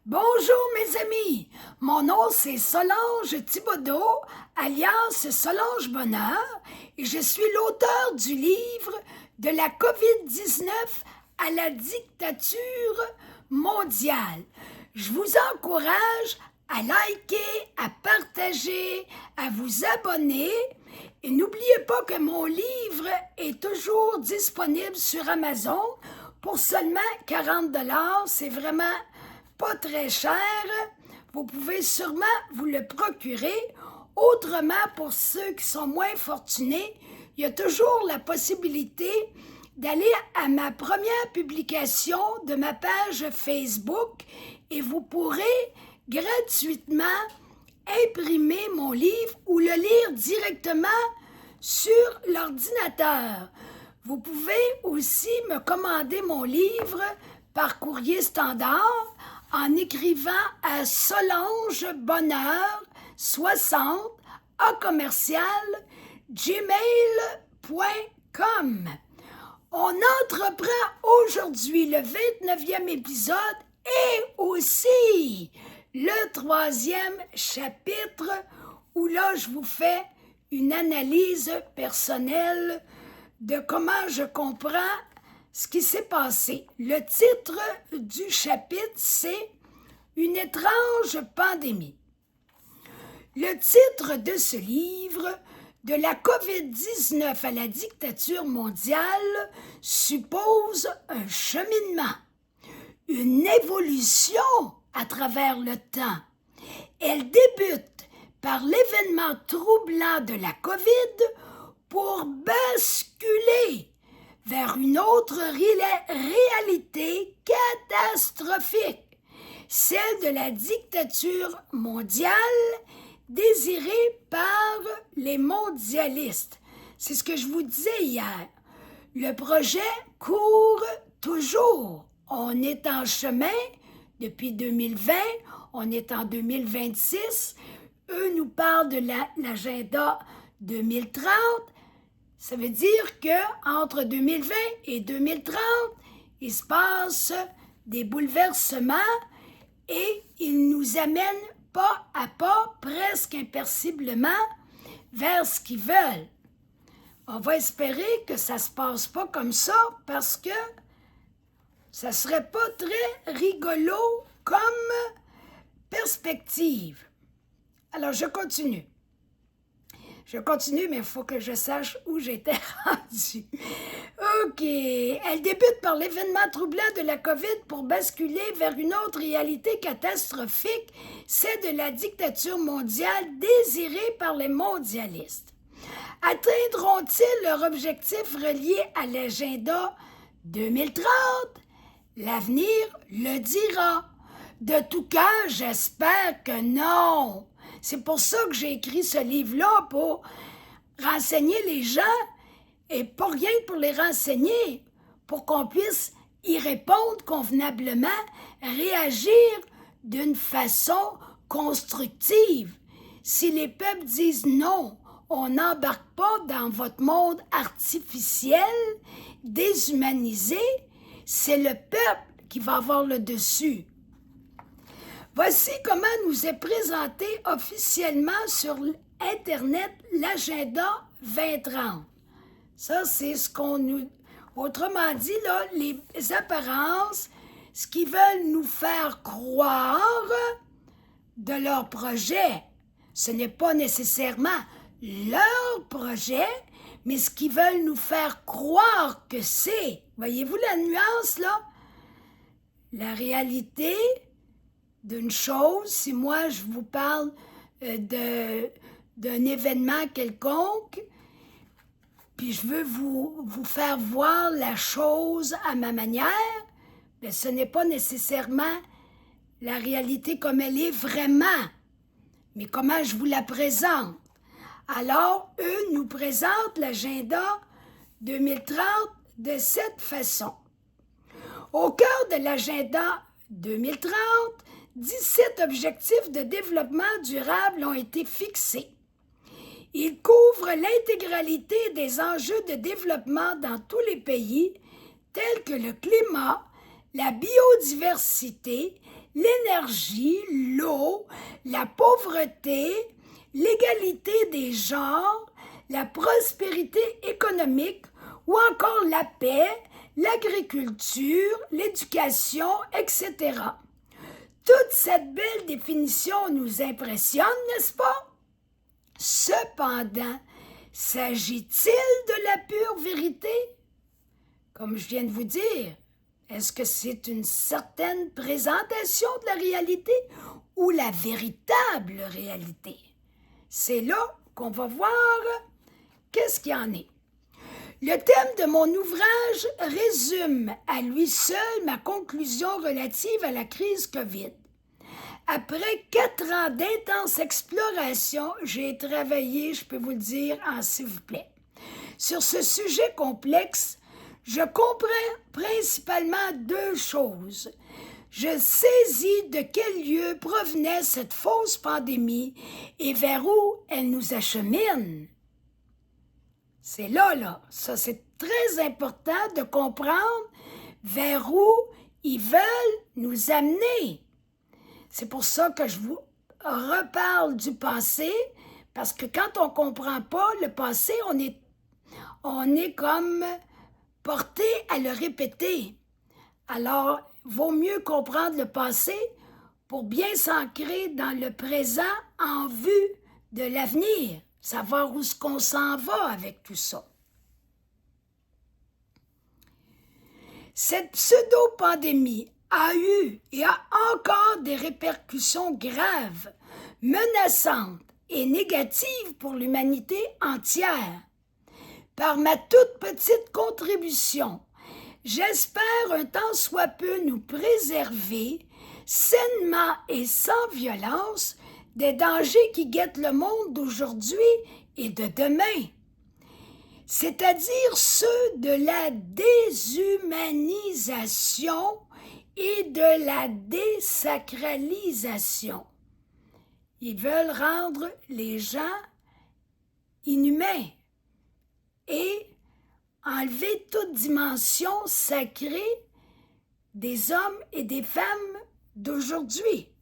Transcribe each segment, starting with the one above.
Bonjour mes amis, mon nom c'est Solange Thibodeau, alias Solange Bonheur, et je suis l'auteur du livre De la COVID-19 à la dictature mondiale. Je vous encourage à liker, à partager, à vous abonner. Et n'oubliez pas que mon livre est toujours disponible sur Amazon pour seulement 40$. C'est vraiment pas très cher. Vous pouvez sûrement vous le procurer. Autrement, pour ceux qui sont moins fortunés, il y a toujours la possibilité d'aller à ma première publication de ma page Facebook et vous pourrez gratuitement imprimer mon livre ou le lire directement sur l'ordinateur. Vous pouvez aussi me commander mon livre par courrier standard en écrivant à Solange Bonheur 60 @gmail.com. On entreprend aujourd'hui le 29e épisode et aussi le 3e chapitre où là je vous fais une analyse personnelle de comment je comprends ce qui s'est passé. Le titre du chapitre, c'est « Une étrange pandémie ». Le titre de ce livre, « De la COVID-19 à la dictature mondiale », suppose un cheminement, une évolution à travers le temps. Elle débute par l'événement troublant de la COVID pour basculer vers une autre réalité catastrophique, celle de la dictature mondiale désirée par les mondialistes. C'est ce que je vous disais hier. Le projet court toujours. On est en chemin depuis 2020, on est en 2026. Eux nous parlent de l'agenda 2030. Ça veut dire qu'entre 2020 et 2030, il se passe des bouleversements et ils nous amènent pas à pas, presque imperceptiblement, vers ce qu'ils veulent. On va espérer que ça se passe pas comme ça parce que ça serait pas très rigolo comme perspective. Alors, je continue, mais il faut que je sache où j'étais rendue. OK. Elle débute par l'événement troublant de la COVID pour basculer vers une autre réalité catastrophique, celle de la dictature mondiale désirée par les mondialistes. Atteindront-ils leur objectif relié à l'agenda 2030? L'avenir le dira. De tout cœur, j'espère que non. C'est pour ça que j'ai écrit ce livre-là, pour renseigner les gens, et pas rien que pour les renseigner, pour qu'on puisse y répondre convenablement, réagir d'une façon constructive. Si les peuples disent non, on n'embarque pas dans votre monde artificiel, déshumanisé, c'est le peuple qui va avoir le dessus. Voici comment nous est présenté officiellement sur Internet l'agenda 2030. Ça, c'est ce qu'on nous... Autrement dit, là, les apparences, ce qu'ils veulent nous faire croire de leur projet. Ce n'est pas nécessairement leur projet, mais ce qu'ils veulent nous faire croire que c'est. Voyez-vous la nuance, là? La réalité d'une chose, si moi je vous parle d'un événement quelconque, puis je veux vous faire voir la chose à ma manière, bien, ce n'est pas nécessairement la réalité comme elle est vraiment, mais comment je vous la présente. Alors, eux nous présentent l'agenda 2030 de cette façon. Au cœur de l'agenda 2030, 17 objectifs de développement durable ont été fixés. Ils couvrent l'intégralité des enjeux de développement dans tous les pays, tels que le climat, la biodiversité, l'énergie, l'eau, la pauvreté, l'égalité des genres, la prospérité économique ou encore la paix, l'agriculture, l'éducation, etc. Toute cette belle définition nous impressionne, n'est-ce pas? Cependant, s'agit-il de la pure vérité? Comme je viens de vous dire, est-ce que c'est une certaine présentation de la réalité ou la véritable réalité? C'est là qu'on va voir qu'est-ce qu'il y en est. Le thème de mon ouvrage résume à lui seul ma conclusion relative à la crise COVID. Après 4 ans d'intense exploration, j'ai travaillé, je peux vous le dire, en s'il vous plaît. Sur ce sujet complexe, je comprends principalement 2 choses. Je saisis de quel lieu provenait cette fausse pandémie et vers où elle nous achemine. C'est là, ça c'est très important de comprendre vers où ils veulent nous amener. C'est pour ça que je vous reparle du passé, parce que quand on ne comprend pas le passé, on est comme porté à le répéter. Alors, vaut mieux comprendre le passé pour bien s'ancrer dans le présent en vue de l'avenir, savoir où est-ce qu'on s'en va avec tout ça. Cette pseudo-pandémie a eu et a encore des répercussions graves, menaçantes et négatives pour l'humanité entière. Par ma toute petite contribution, j'espère un tant soit peu nous préserver, sainement et sans violence, des dangers qui guettent le monde d'aujourd'hui et de demain, c'est-à-dire ceux de la déshumanisation et de la désacralisation. Ils veulent rendre les gens inhumains et enlever toute dimension sacrée des hommes et des femmes d'aujourd'hui.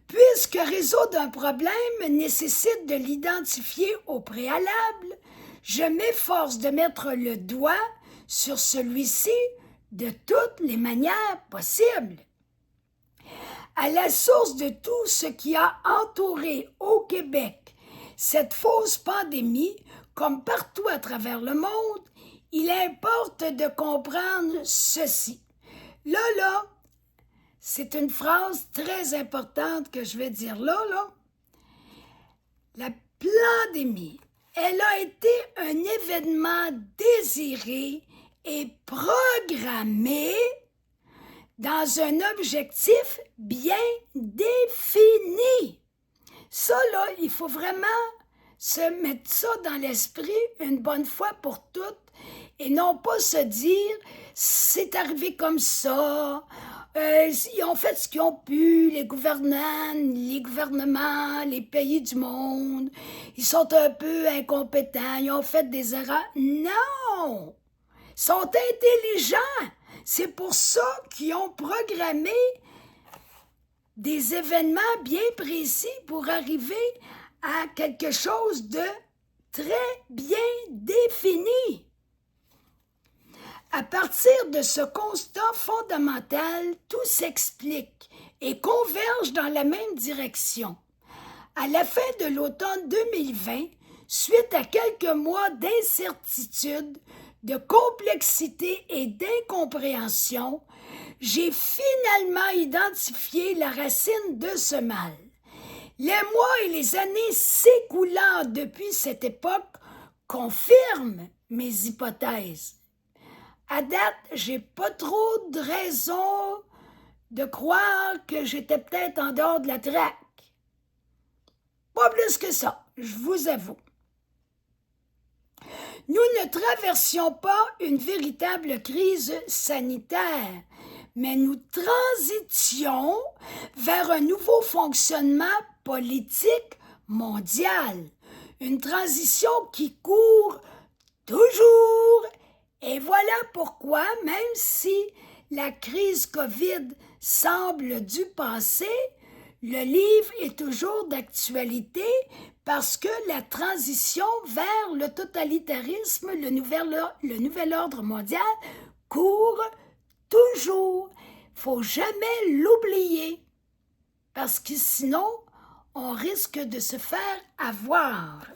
Puisque résoudre un problème nécessite de l'identifier au préalable, je m'efforce de mettre le doigt sur celui-ci de toutes les manières possibles. À la source de tout ce qui a entouré au Québec cette fausse pandémie, comme partout à travers le monde, il importe de comprendre ceci. Là, c'est une phrase très importante que je vais dire là. La pandémie, elle a été un événement désiré et programmé dans un objectif bien défini. Ça, là, il faut vraiment se mettre ça dans l'esprit une bonne fois pour toutes et non pas se dire « c'est arrivé comme ça ». Ils ont fait ce qu'ils ont pu, les gouvernements, les pays du monde. Ils sont un peu incompétents, ils ont fait des erreurs. Non! Ils sont intelligents. C'est pour ça qu'ils ont programmé des événements bien précis pour arriver à quelque chose de très bien défini. À partir de ce constat fondamental, tout s'explique et converge dans la même direction. À la fin de l'automne 2020, suite à quelques mois d'incertitude, de complexité et d'incompréhension, j'ai finalement identifié la racine de ce mal. Les mois et les années s'écoulant depuis cette époque confirment mes hypothèses. À date, j'ai pas trop de raison de croire que j'étais peut-être en dehors de la traque. Pas plus que ça, je vous avoue. Nous ne traversions pas une véritable crise sanitaire, mais nous transitions vers un nouveau fonctionnement politique mondial. Une transition qui court toujours. Et voilà pourquoi, même si la crise COVID semble du passé, le livre est toujours d'actualité parce que la transition vers le totalitarisme, le nouvel ordre mondial, court toujours. Il ne faut jamais l'oublier parce que sinon, on risque de se faire avoir.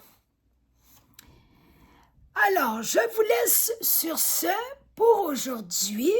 Alors, je vous laisse sur ce pour aujourd'hui.